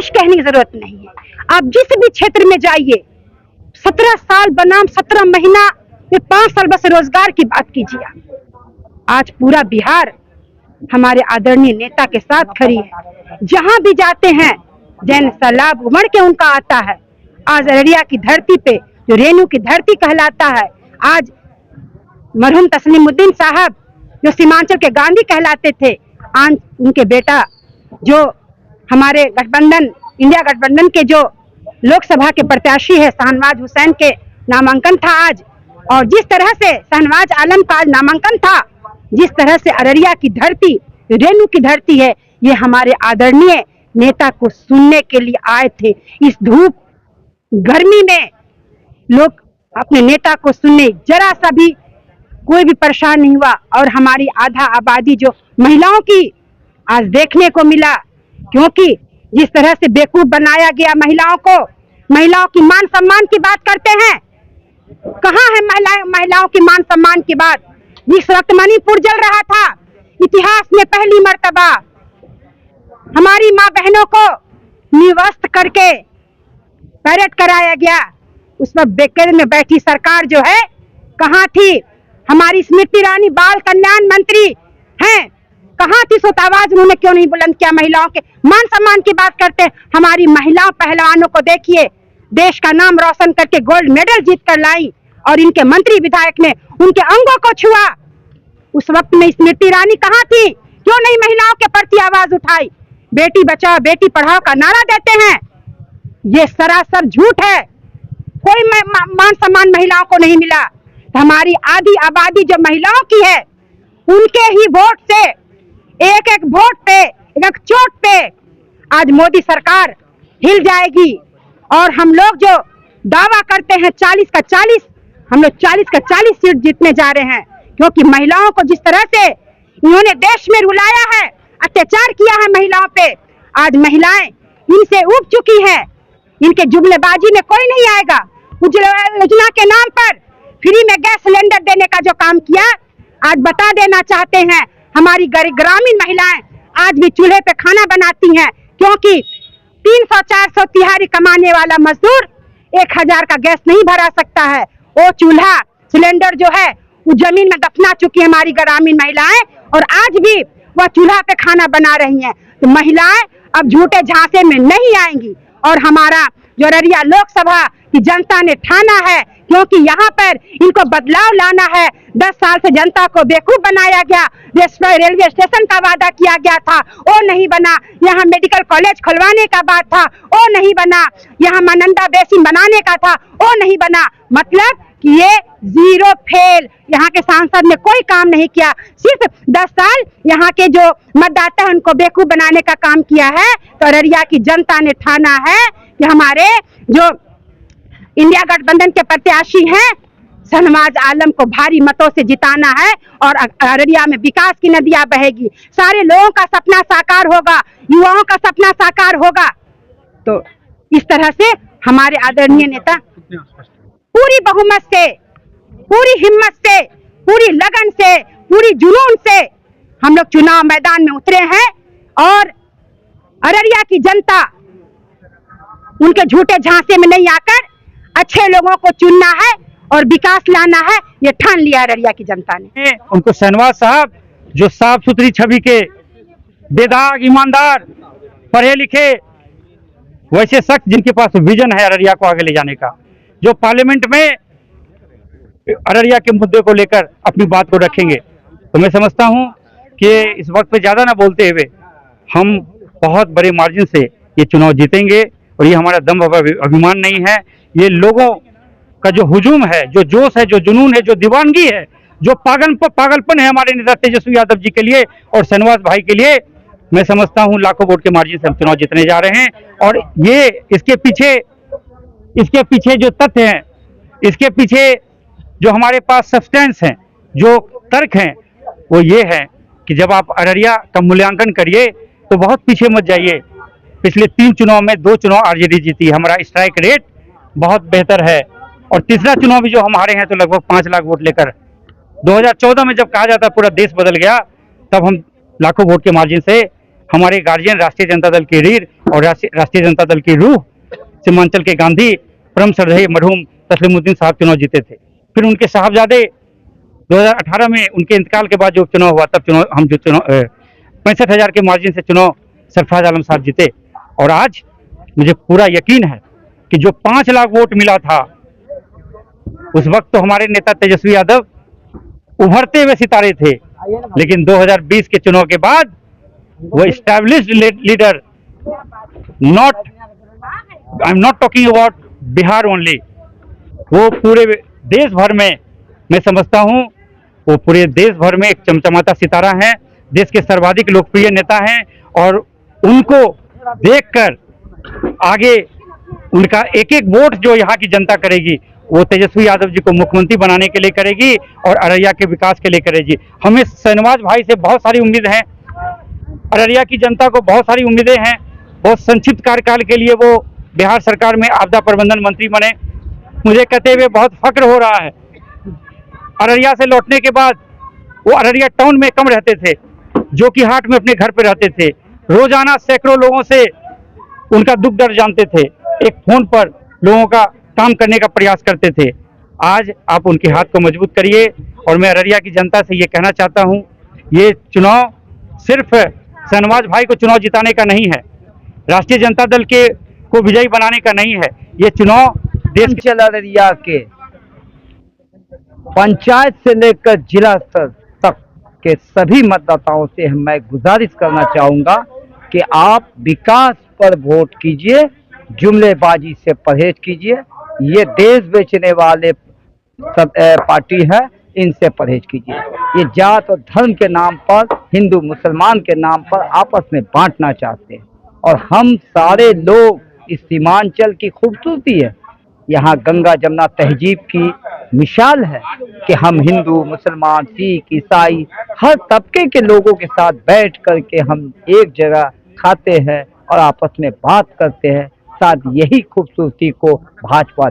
कुछ कहने की जरूरत नहीं है। आप जिस भी क्षेत्र में जाइए, 17 साल बनाम 17 महीना में 5 साल बस रोजगार की बात कीजिए। आज पूरा बिहार हमारे आदरणीय नेता के साथ खड़ी है। जहां भी जाते हैं जन सैलाब उमड़ के उनका आता है। आज अररिया की धरती पे जो रेणु की धरती कहलाता है, आज मरहूम तस्लीमुद्दीन साहब जो सीमांचल के गांधी कहलाते थे, आज उनके बेटा जो हमारे गठबंधन इंडिया गठबंधन के जो लोकसभा के प्रत्याशी है शहनवाज हुसैन के नामांकन था आज। और जिस तरह से शहनवाज आलम का आज नामांकन था, जिस तरह से अररिया की धरती रेणु की धरती है, ये हमारे आदरणीय नेता को सुनने के लिए आए थे। इस धूप गर्मी में लोग अपने नेता को सुनने जरा सा भी कोई भी परेशान नहीं हुआ। और हमारी आधा आबादी जो महिलाओं की आज देखने को मिला, क्योंकि जिस तरह से बेवकूफ बनाया गया महिलाओं की मान सम्मान की बात करते हैं। कहाँ है महिलाओं की मान सम्मान की बात? जिस वक्त मणिपुर जल रहा था, इतिहास में पहली मर्तबा हमारी माँ बहनों को निवस्त्र करके परेड कराया गया। उस पर बेकर में बैठी सरकार जो है कहाँ थी? हमारी स्मृति ईरानी बाल कल्याण मंत्री हैं, कहाँ थी? सोत आवाज उन्होंने क्यों नहीं बुलंद किया? महिलाओं के मान सम्मान की बात करते हैं। हमारी महिला पहलवानों को देखिए, देश का नाम रोशन करके गोल्ड मेडल जीत कर लाई, और इनके मंत्री विधायक ने उनके अंगों को छुआ। उस वक्त में स्मृति ईरानी कहाँ थी? क्यों नहीं महिलाओं के प्रति आवाज उठाई? बेटी बचाओ बेटी पढ़ाओ का नारा देते हैं, ये सरासर झूठ है। कोई मान सम्मान महिलाओं को नहीं मिला। तो हमारी आधी आबादी जो महिलाओं की है, उनके ही वोट से, एक एक वोट पे, एक चोट पे आज मोदी सरकार हिल जाएगी। और हम लोग जो दावा करते हैं 40 का 40, हम लोग 40 का 40 सीट जीतने जा रहे हैं। क्योंकि महिलाओं को जिस तरह से इन्होंने देश में रुलाया है, अत्याचार किया है महिलाओं पे, आज महिलाएं इनसे उब चुकी हैं। इनके जुमलेबाजी में कोई नहीं आएगा। उज्ज्वला योजना के नाम पर फ्री में गैस सिलेंडर देने का जो काम किया, आज बता देना चाहते हैं हमारी ग्रामीण महिलाएं आज भी चूल्हे पे खाना बनाती हैं। क्योंकि 300-400 तिहारी कमाने वाला मजदूर 1000 का गैस नहीं भरा सकता है। वो चूल्हा सिलेंडर जो है वो जमीन में दफना चुकी है हमारी ग्रामीण महिलाएं, और आज भी वह चूल्हा पे खाना बना रही हैं। तो महिलाएं अब झूठे झांसे में नहीं आएंगी। और हमारा जो अररिया लोकसभा की जनता ने ठाना है, क्योंकि यहाँ पर इनको बदलाव लाना है। 10 साल से जनता को बेवकूफ बनाया गया। रेलवे स्टेशन का वादा किया गया था, वो नहीं बना। यहाँ मेडिकल कॉलेज खुलवाने का बात था, वो नहीं बना। यहाँ मानंदा बेसिन बनाने का था, वो नहीं बना। मतलब कि ये 0 फेल। यहाँ के सांसद ने कोई काम नहीं किया। सिर्फ 10 साल यहाँ के जो मतदाता है उनको बेवकूफ बनाने का काम किया है। तो अररिया की जनता ने ठाना है कि हमारे जो इंडिया गठबंधन के प्रत्याशी हैं शहनवाज आलम को भारी मतों से जिताना है, और अररिया में विकास की नदियां बहेगी। सारे लोगों का सपना साकार होगा, युवाओं का सपना साकार होगा। तो इस तरह से हमारे आदरणीय नेता पूरी बहुमत से, पूरी हिम्मत से, पूरी लगन से, पूरी जुनून से हम लोग चुनाव मैदान में उतरे हैं। और अररिया की जनता उनके झूठे झांसे में नहीं आकर अच्छे लोगों को चुनना है और विकास लाना है, ये ठान लिया अररिया की जनता ने। उनको शहनवाज साहब जो साफ सुथरी छवि के, बेदाग, ईमानदार, पढ़े लिखे, वैसे शख्स जिनके पास विजन है अररिया को आगे ले जाने का, जो पार्लियामेंट में अररिया के मुद्दे को लेकर अपनी बात को रखेंगे। तो मैं समझता हूं कि इस वक्त पे ज़्यादा ना बोलते हुए हम बहुत बड़े मार्जिन से ये चुनाव जीतेंगे। और ये हमारा दम अभिमान नहीं है, ये लोगों का जो हुजूम है, जो जोश है, जो जुनून है, जो दीवानगी है, जो पागलपन है हमारे नेता तेजस्वी यादव जी के लिए और शहनवाज भाई के लिए, मैं समझता हूं लाखों वोट के मार्जिन से हम चुनाव जीतने जा रहे हैं। और ये इसके पीछे जो तथ्य हैं, इसके पीछे जो हमारे पास सब्सटेंस हैं, जो तर्क हैं, वो ये है कि जब आप अररिया का मूल्यांकन करिए तो बहुत पीछे मत जाइए। पिछले 3 चुनाव में 2 चुनाव आरजेडी जीती, हमारा स्ट्राइक रेट बहुत बेहतर है। और तीसरा चुनाव भी जो हम हारे हैं तो लगभग 5 लाख वोट लेकर। 2014 में जब कहा जाता पूरा देश बदल गया, तब हम लाखों वोट के मार्जिन से हमारे गार्जियन राष्ट्रीय जनता दल की रीढ़ और राष्ट्रीय जनता दल की रूह सीमांचल के गांधी परम श्रद्धेय मरहूम तस्लीमुद्दीन साहब चुनाव जीते थे। फिर उनके साहबजादे 2018 में उनके इंतकाल के बाद जो चुनाव हुआ, तब चुनाव हम जो चुनाव 65,000 के मार्जिन से चुनाव सरफराज आलम साहब जीते। और आज मुझे पूरा यकीन है कि जो 5 लाख वोट मिला था, उस वक्त तो हमारे नेता तेजस्वी यादव उभरते हुए सितारे थे, लेकिन 2020 के चुनाव के बाद वो established leader, I am not talking about Bihar only, वो पूरे देश भर में, मैं समझता हूं वो पूरे देश भर में एक चमचमाता सितारा है, देश के सर्वाधिक लोकप्रिय नेता हैं। और उनको देखकर आगे उनका एक एक वोट जो यहाँ की जनता करेगी, वो तेजस्वी यादव जी को मुख्यमंत्री बनाने के लिए करेगी और अररिया के विकास के लिए करेगी। हमें शहनवाज भाई से बहुत सारी उम्मीद है, अररिया की जनता को बहुत सारी उम्मीदें हैं। बहुत संक्षिप्त कार्यकाल के लिए वो बिहार सरकार में आपदा प्रबंधन मंत्री बने, मुझे कहते हुए बहुत फक्र हो रहा है। अररिया से लौटने के बाद वो अररिया टाउन में कम रहते थे, जो कि हाट में अपने घर पे रहते थे, रोजाना सैकड़ों लोगों से उनका दुख दर्द जानते थे, एक फोन पर लोगों का काम करने का प्रयास करते थे। आज आप उनके हाथ को मजबूत करिए। और मैं अररिया की जनता से ये कहना चाहता हूँ, ये चुनाव सिर्फ शहनवाज भाई को चुनाव जिताने का नहीं है, राष्ट्रीय जनता दल के को विजयी बनाने का नहीं है, ये चुनाव देश के अररिया के पंचायत से लेकर जिला स्तर तक के सभी मतदाताओं से मैं गुजारिश करना चाहूंगा कि आप विकास पर वोट कीजिए, जुमलेबाजी से परहेज कीजिए। ये देश बेचने वाले सब पार्टी है, इनसे परहेज कीजिए। ये जात और धर्म के नाम पर, हिंदू मुसलमान के नाम पर आपस में बांटना चाहते हैं। और हम सारे लोग, इस सीमांचल की खूबसूरती है, यहाँ गंगा जमुना तहजीब की मिसाल है कि हम हिंदू मुसलमान सिख ईसाई हर तबके के लोगों के साथ बैठ करके हम एक जगह खाते हैं और आपस में बात करते हैं। शायद यही खूबसूरती को भाजपा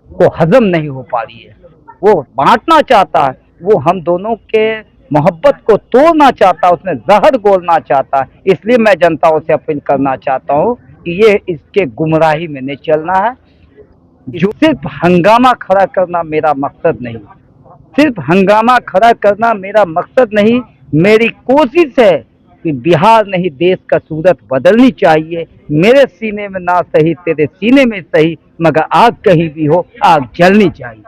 को हजम नहीं हो पा रही है, वो बांटना चाहता है, वो हम दोनों के मोहब्बत को तोड़ना चाहता है, उसमें जहर घोलना चाहता है। इसलिए मैं जनताओं से अपील करना चाहता हूँ कि ये इसके गुमराही में नहीं चलना है। जो सिर्फ हंगामा खड़ा करना मेरा मकसद नहीं, सिर्फ हंगामा खड़ा करना मेरा मकसद नहीं, मेरी कोशिश है कि बिहार नहीं देश का सूरत बदलनी चाहिए। मेरे सीने में ना सही, तेरे सीने में सही, मगर आग कहीं भी हो, आग जलनी चाहिए।